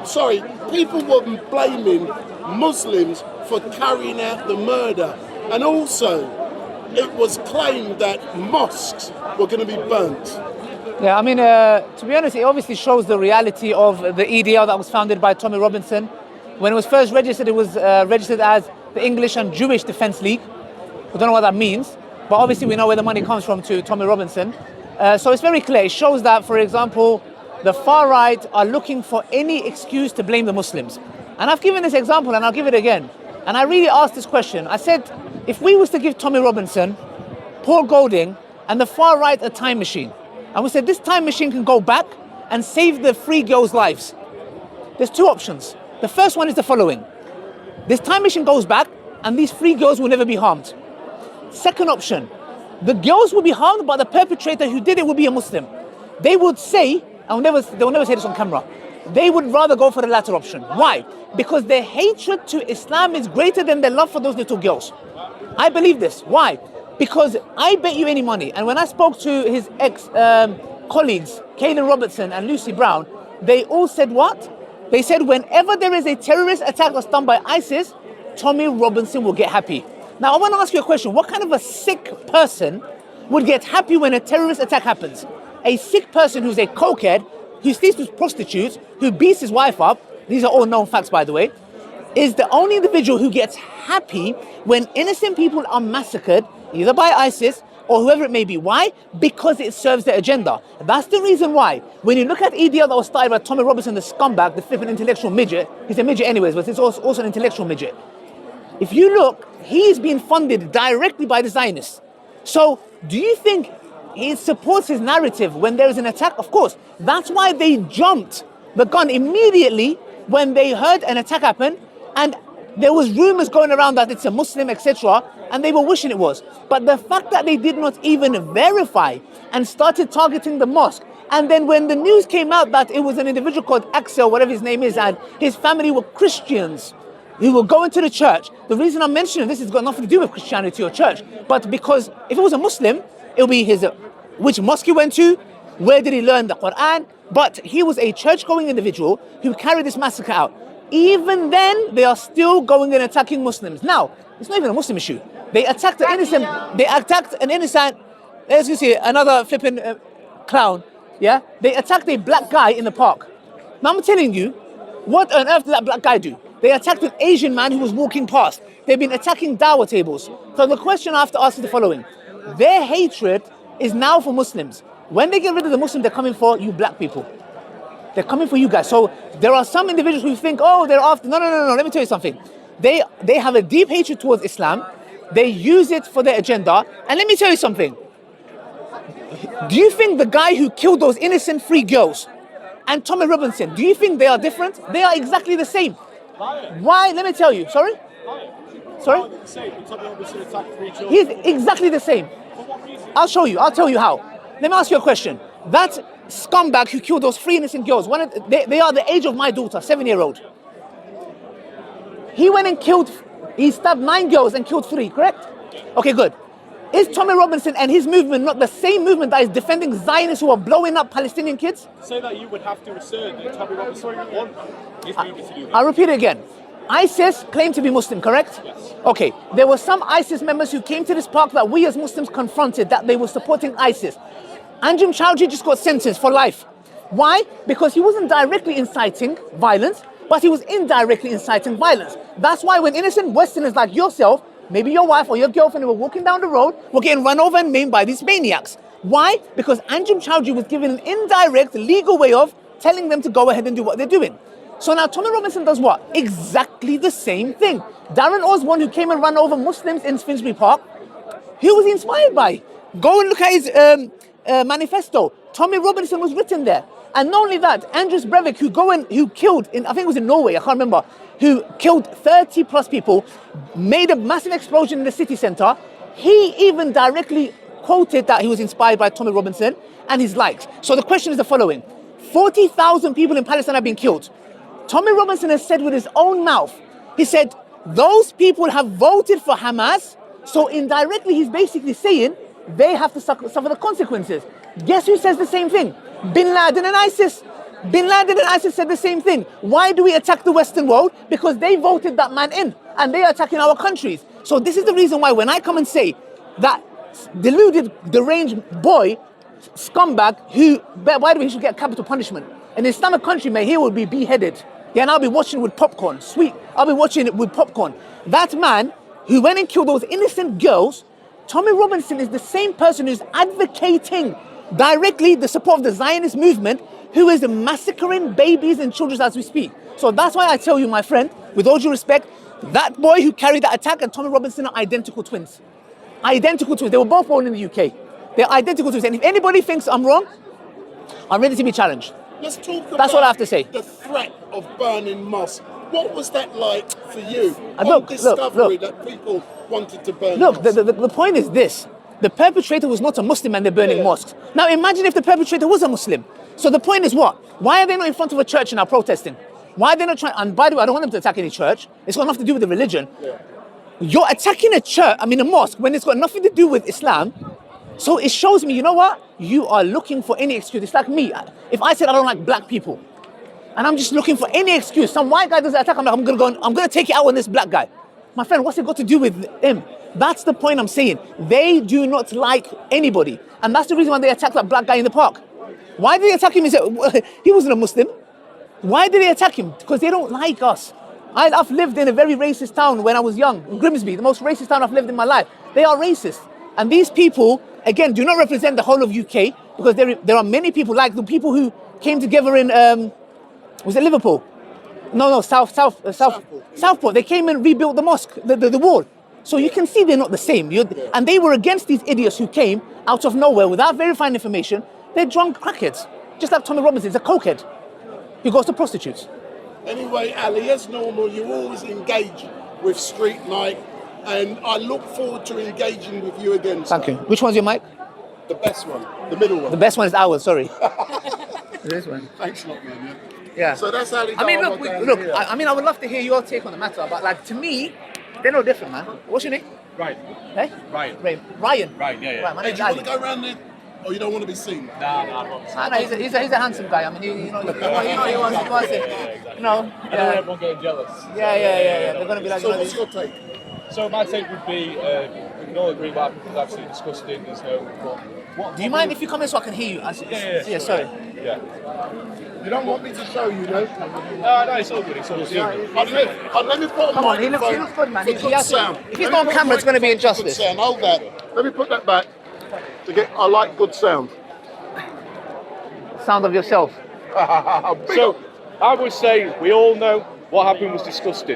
Sorry, people were blaming Muslims for carrying out the murder, and also it was claimed that mosques were going to be burnt. Yeah, I mean, to be honest, it obviously shows the reality of the EDL that was founded by Tommy Robinson. When it was first registered, it was registered as the English and Jewish Defence League. We don't know what that means, but obviously we know where the money comes from to Tommy Robinson. So it's very clear. It shows that, for example, the far right are looking for any excuse to blame the Muslims. And I've given this example and I'll give it again. And I really asked this question. I said, if we was to give Tommy Robinson, Paul Golding, and the far right a time machine, and we said this time machine can go back and save the three girls' lives, there's two options. The first one is the following. This time machine goes back and these three girls will never be harmed. Second option, the girls will be harmed, but the perpetrator who did it will be a Muslim. They would say, and they will never say this on camera, they would rather go for the latter option. Why? Because their hatred to Islam is greater than their love for those little girls. I believe this. Why? Because I bet you any money, and when I spoke to his ex-colleagues, Kaylin Robertson and Lucy Brown, they all said what? They said whenever there is a terrorist attack that's done by ISIS, Tommy Robinson will get happy. Now, I want to ask you a question. What kind of a sick person would get happy when a terrorist attack happens? A sick person who's a cokehead, who sleeps with prostitutes, who beats his wife up, these are all known facts, by the way, is the only individual who gets happy when innocent people are massacred, either by ISIS or whoever it may be. Why? Because it serves their agenda. That's the reason why. When you look at EDL that was started by Tommy Robinson, the scumbag, the flipping intellectual midget, he's a midget anyways, but he's also an intellectual midget. If you look, he's being funded directly by the Zionists. So do you think he supports his narrative when there is an attack? Of course. That's why they jumped the gun immediately when they heard an attack happen, and there was rumors going around that it's a Muslim, etc., and they were wishing it was. But the fact that they did not even verify and started targeting the mosque, and then when the news came out that it was an individual called Axel, whatever his name is, and his family were Christians who were going to the church. The reason I'm mentioning this has got nothing to do with Christianity or church, but because if it was a Muslim, it would be his which mosque he went to, where did he learn the Quran, but he was a church-going individual who carried this massacre out. Even then, they are still going and attacking Muslims. Now, it's not even a Muslim issue. They attacked an innocent, as you see, another flipping clown, yeah? They attacked a black guy in the park. Now I'm telling you, what on earth did that black guy do? They attacked an Asian man who was walking past. They've been attacking Dawah tables. So the question I have to ask is the following. Their hatred is now for Muslims. When they get rid of the Muslims, they're coming for you black people. They're coming for you guys. So there are some individuals who think, oh, they're after... No. Let me tell you something. They have a deep hatred towards Islam. They use it for their agenda. And let me tell you something. Do you think the guy who killed those innocent three girls and Tommy Robinson, do you think they are different? They are exactly the same. Why? Let me tell you. Sorry? Sorry? He's exactly the same. I'll show you. I'll tell you how. Let me ask you a question. That scumbag who killed those three innocent girls, they are the age of my daughter, 7-year-old. He went and he stabbed 9 girls and killed 3, correct? Okay, good. Is Tommy Robinson and his movement not the same movement that is defending Zionists who are blowing up Palestinian kids? So that you would have to assert that Tommy Robinson would want his movement to do that. I'll repeat it again. ISIS claimed to be Muslim, correct? Yes. Okay, there were some ISIS members who came to this park that we as Muslims confronted that they were supporting ISIS. Anjem Chowdhury just got sentenced for life. Why? Because he wasn't directly inciting violence, but he was indirectly inciting violence. That's why when innocent Westerners like yourself, maybe your wife or your girlfriend who were walking down the road, were getting run over and maimed by these maniacs. Why? Because Anjem Chowdhury was given an indirect legal way of telling them to go ahead and do what they're doing. So now Tommy Robinson does what? Exactly the same thing. Darren Osborne, who came and ran over Muslims in Finsbury Park, who was he inspired by? Go and look at his manifesto. Tommy Robinson was written there. And not only that, Anders Breivik, who killed I think it was in Norway, I can't remember, who killed 30 plus people, made a massive explosion in the city centre. He even directly quoted that he was inspired by Tommy Robinson and his likes. So the question is the following. 40,000 people in Palestine have been killed. Tommy Robinson has said with his own mouth, he said, those people have voted for Hamas, so indirectly he's basically saying they have to suffer the consequences. Guess who says the same thing? Bin Laden and ISIS. Bin Laden and ISIS said the same thing. Why do we attack the Western world? Because they voted that man in, and they are attacking our countries. So this is the reason why when I come and say that deluded, deranged boy, scumbag, who, by the way, he should get capital punishment. In an Islamic country, man, he will be beheaded. Yeah, and I'll be watching with popcorn. Sweet. I'll be watching it with popcorn. That man who went and killed those innocent girls, Tommy Robinson is the same person who's advocating directly the support of the Zionist movement, who is massacring babies and children as we speak. So that's why I tell you, my friend, with all due respect, that boy who carried that attack and Tommy Robinson are identical twins. Identical twins. They were both born in the UK. They're identical twins. And if anybody thinks I'm wrong, I'm ready to be challenged. Let's talk about That's what I have to say. The threat of burning mosques. What was that like for you? Look, Discovery that people wanted to burn Look, mosques. the point is this. The perpetrator was not a Muslim and they're burning mosques. Now imagine if the perpetrator was a Muslim. So the point is what? Why are they not in front of a church and are protesting? Why are they not trying? And by the way, I don't want them to attack any church. It's got nothing to do with the religion. Yeah. You're attacking a mosque, when it's got nothing to do with Islam. So it shows me, you know what? You are looking for any excuse. It's like me. If I said I don't like black people, and I'm just looking for any excuse, some white guy does an attack, I'm gonna take it out on this black guy. My friend, what's it got to do with him? That's the point I'm saying. They do not like anybody. And that's the reason why they attacked that black guy in the park. Why did they attack him? He wasn't a Muslim. Why did they attack him? Because they don't like us. I've lived in a very racist town when I was young, in Grimsby, the most racist town I've lived in my life. They are racist. And these people, again, do not represent the whole of UK, because there are many people, like the people who came together in, was it Liverpool? No, Southport. They came and rebuilt the mosque, the wall. So you can see they're not the same. And they were against these idiots who came out of nowhere without verifying information. They're drunk crackheads. Just like Tommy Robinson is a cokehead who goes to prostitutes. Anyway, Ali, as normal, you always engage with Street Night, and I look forward to engaging with you again. Thank you. Which one's your mic? The best one, the middle one. The best one is ours, sorry. This one. Thanks a lot, man. Yeah. So that's Ali. I mean, Dawah look. down here. I would love to hear your take on the matter, but like to me, they're no different, man. What's your name? Right. Hey? Ryan. Ryan. Right, yeah. Right, my Hey, name's do you want Ali. to go around there, or you don't want to be seen? No, He's a handsome guy. I mean, he wants it. No. I don't want everyone getting jealous. Yeah. They're gonna be like. So what's your take? So my take would be, we can all agree what happened was absolutely disgusting. There's no. Do you mind if you come in so I can hear you? Yeah. Sorry. Yeah. You don't want me to show you, no? No, it's all good. It's all good. Let me put a Come on, he microphone looks good, man. for good sound. If he's not on camera, it's going to be Good injustice. sound. Hold that. Let me put that back. I like good sound. Sound of yourself. So I would say we all know what happened was disgusting.